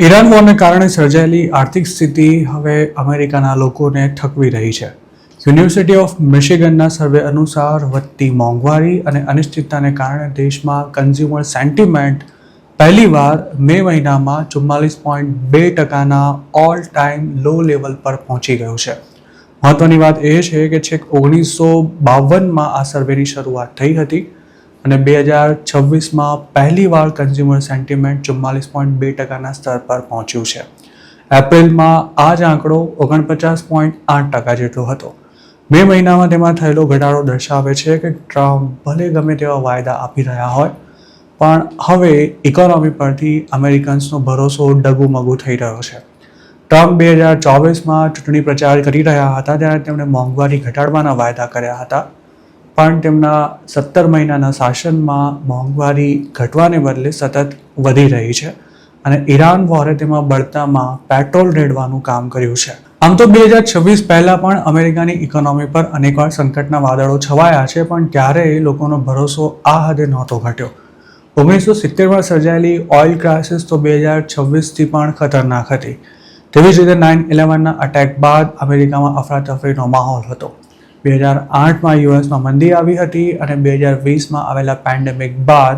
Iran વોરને કારણે સર્જાયેલી આર્થિક સ્થિતિ હવે અમેરિકાના લોકોને થકવી રહી છે. યુનિવર્સિટી ઓફ મિશિગનના સર્વે અનુસાર વધતી મોંઘવારી અને અનિશ્ચિતતાને કારણે દેશમાં કન્ઝ્યુમર સેન્ટિમેન્ટ પહેલીવાર મે મહિનામાં 44.2%ના ઓલ ટાઈમ લો લેવલ પર પહોંચી ગયું છે. મહત્વની વાત એ છે કે છેક 1952માં આ સર્વેની શરૂઆત થઈ હતી અને 2026માં પહેલીવાર કન્ઝ્યુમર સેન્ટિમેન્ટ 44.2%ના સ્તર પર પહોંચ્યું છે. એપ્રિલમાં આ જ આંકડો 49.8% જેટલો હતો. મે મહિનામાં તેમાં થયેલો ઘટાડો દર્શાવે છે કે ટ્રમ્પ ભલે ગમે તેવા વાયદા આપી રહ્યા હોય પણ હવે ઇકોનોમી પરથી અમેરિકન્સનો ભરોસો ડગુમગુ થઈ રહ્યો છે. ટ્રમ્પ 2024માં ચૂંટણી પ્રચાર કરી રહ્યા હતા ત્યારે તેમણે મોંઘવારી ઘટાડવાના વાયદા કર્યા હતા પણ તેમના 17 મહિનાના શાસનમાં મોંઘવારી ઘટવાને બદલે સતત વધી રહી છે અને ઈરાન વોરે તેમાં બળતામાં પેટ્રોલ રેડવાનું કામ કર્યું છે. આમ તો 2026 પહેલાં પણ અમેરિકાની ઇકોનોમી પર અનેકવાર સંકટના વાદળો છવાયા છે પણ ક્યારેય લોકોનો ભરોસો આ હદે નહોતો ઘટ્યો. 1970માં સર્જાયેલી ઓઇલ ક્રાઇસિસ તો 2026થી પણ ખતરનાક હતી. તેવી જ રીતે 9/11ના અટેક બાદ અમેરિકામાં અફરાતફરીનો માહોલ હતો. 2008માં યુએસમાં મંદી આવી હતી અને 2020માં આવેલા પેન્ડેમિક બાદ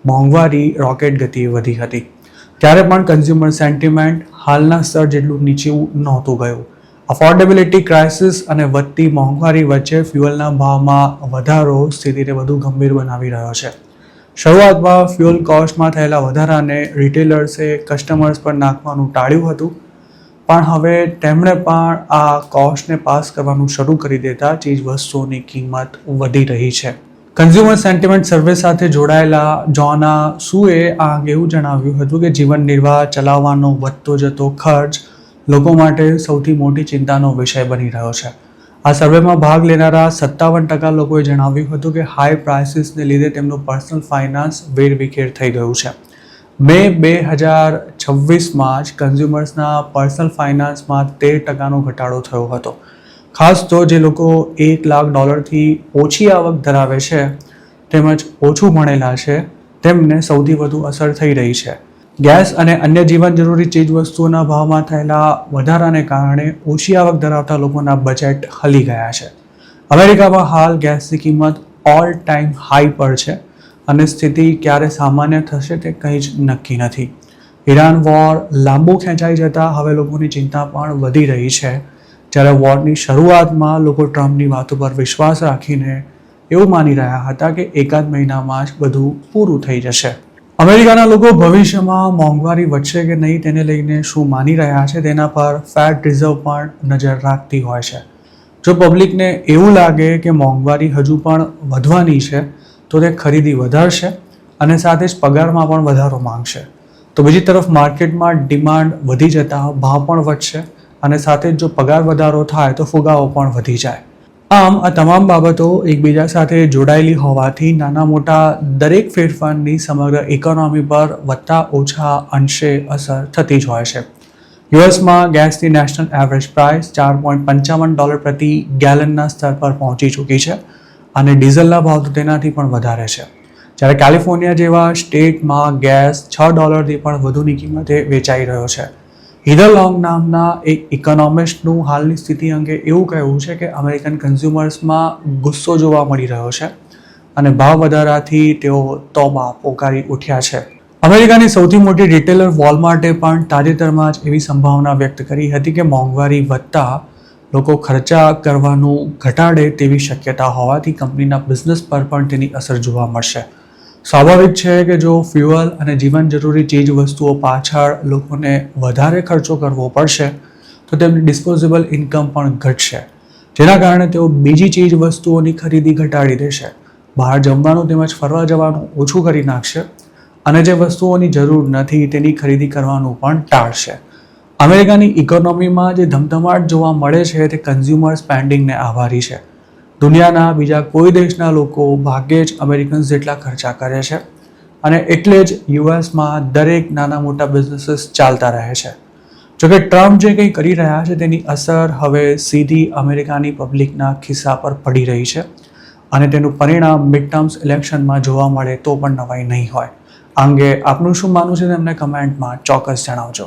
મોંઘવારી રોકેટ ગતિએ વધી હતી. ત્યારે પણ કન્ઝ્યુમર સેન્ટિમેન્ટ હાલના સ્તર જેટલું નીચું નહોતું ગયું. અફોર્ડેબિલિટી ક્રાઇસિસ અને વધતી મોંઘવારી વચ્ચે ફ્યુઅલના ભાવમાં વધારો સ્થિતિને વધુ ગંભીર બનાવી રહ્યો છે. શરૂઆતમાં ફ્યુઅલ કોસ્ટમાં થયેલા વધારાને રિટેલર્સે કસ્ટમર્સ પર નાખવાનું ટાળ્યું હતું પણ હવે તેમણે પણ આ કોસ્ટને પાસ કરવાનું શરૂ કરી દેતા ચીજ વસ્તુઓની કિંમત વધી રહી છે. કન્ઝ્યુમર સેન્ટિમેન્ટ સર્વે સાથે જોડાયેલા જોના સુએ આ અંગે એવું જણાવ્યું હતું કે જીવન નિર્વાહ ચલાવવાનો વધતો જતો ખર્ચ લોકો માટે સૌથી મોટી ચિંતાનો વિષય બની રહ્યો છે. આ સર્વેમાં ભાગ લેનારા 57% લોકોએ જણાવ્યું હતું કે હાઈ પ્રાઇસીસને લીધે તેમનું પર્સનલ ફાઇનાન્સ વેરવિખેર થઈ ગયું છે. મે 2026માં જ કન્ઝ્યુમર્સના પર્સનલ ફાઇનાન્સમાં 13%નો ઘટાડો થયો હતો. ખાસ તો જે લોકો $1 લાખથી ઓછી આવક ધરાવે છે તેમજ ઓછું ભણેલા છે તેમને સૌથી વધુ અસર થઈ રહી છે. ગેસ અને અન્ય જીવન જરૂરી ચીજવસ્તુઓના ભાવમાં થયેલા વધારાને કારણે ઓછી આવક ધરાવતા લોકોના બજેટ હલી ગયા છે. અમેરિકામાં હાલ ગેસની કિંમત ઓલ ટાઈમ હાઈ પર છે અને સ્થિતિ ક્યારે સામાન્ય થશે તે કંઈ જ નક્કી નથી. ઈરાન વોર લાંબુ ખેંચાઈ જતાં હવે લોકોની ચિંતા પણ વધી રહી છે. જ્યારે વોરની શરૂઆતમાં લોકો ટ્રમ્પની વાતો પર વિશ્વાસ રાખીને એવું માની રહ્યા હતા કે એકાદ મહિનામાં જ બધું પૂરું થઈ જશે. અમેરિકાના લોકો ભવિષ્યમાં મોંઘવારી વધશે કે નહીં તેને લઈને શું માની રહ્યા છે તેના પર ફેડ રિઝર્વ પણ નજર રાખતી હોય છે. જો પબ્લિકને એવું લાગે કે મોંઘવારી હજુ પણ વધવાની છે તો તે ખરીદી વધારશે અને સાથે જ પગારમાં પણ વધારો માંગશે. તો બીજી તરફ માર્કેટમાં ડિમાન્ડ વધી જતાં ભાવ પણ વધશે અને સાથે જ જો પગાર વધારો થાય તો ફુગાવો પણ વધી જાય. આમ આ તમામ બાબતો એકબીજા સાથે જોડાયેલી હોવાથી નાના મોટા દરેક ફેરફારની સમગ્ર ઇકોનોમી પર વધતા ઓછા અંશે અસર થતી જ હોય છે. યુએસમાં ગેસની નેશનલ એવરેજ પ્રાઇસ $4.55 પ્રતિ ગેલનના સ્તર પર પહોંચી ચૂકી છે અને ડીઝલના ભાવ તો તેનાથી પણ વધારે છે. જ્યારે કેલિફોર્નિયા જેવા સ્ટેટમાં ગેસ $6થી પણ વધુની કિંમતે વેચાઈ રહ્યો છે. હીધર લોંગ નામના એક ઇકોનોમિસ્ટનું હાલની સ્થિતિ અંગે એવું કહેવું છે કે અમેરિકન કન્ઝ્યુમર્સમાં ગુસ્સો જોવા મળી રહ્યો છે અને ભાવ વધારાથી તેઓ તોબા પોકારી ઉઠ્યા છે. અમેરિકાની સૌથી મોટી રિટેલર વોલમાર્ટે પણ તાજેતરમાં જ એવી સંભાવના વ્યક્ત કરી હતી કે મોંઘવારી વધતા લોકો ખર્ચા કરવાનું ઘટાડે તેવી શક્યતા હોવાથી કંપનીના બિઝનેસ પર પણ તેની અસર જોવા મળશે. સ્વાભાવિક છે કે જો ફ્યુઅલ અને જીવન જરૂરી ચીજ વસ્તુઓ પાછળ લોકોને વધારે ખર્ચો કરવો પડશે તો તેમની ડિસ્પોઝેબલ ઇન્કમ પણ ઘટશે જેના કારણે તેઓ બીજી ચીજ વસ્તુઓની ખરીદી ઘટાડી દેશે. બહાર જમવાનું તેમજ ફરવા જવાનું ઓછું કરી નાખશે અને જે વસ્તુઓની જરૂર નથી તેની ખરીદી કરવાનું પણ ટાળશે. અમેરિકાની ઇકોનોમીમાં જે ધમધમાટ જોવા મળે છે તે કન્ઝ્યુમર સ્પેન્ડિંગને આભારી છે. દુનિયાના બીજા કોઈ દેશના લોકો ભાગ્યે જ અમેરિકન્સ જેટલા ખર્ચા કરે છે અને એટલે જ યુએસમાં દરેક નાના મોટા બિઝનેસીસ ચાલતા રહે છે. જોકે ટ્રમ્પ જે કંઈ કરી રહ્યા છે તેની અસર હવે સીધી અમેરિકાની પબ્લિકના ખિસ્સા પર પડી રહી છે અને તેનું પરિણામ મિડ ટર્મ્સ ઇલેક્શનમાં જોવા મળે તો પણ નવાઈ નહીં હોય. આ અંગે આપનું શું માનવું છે તેમને કમેન્ટમાં ચોક્કસ જણાવજો.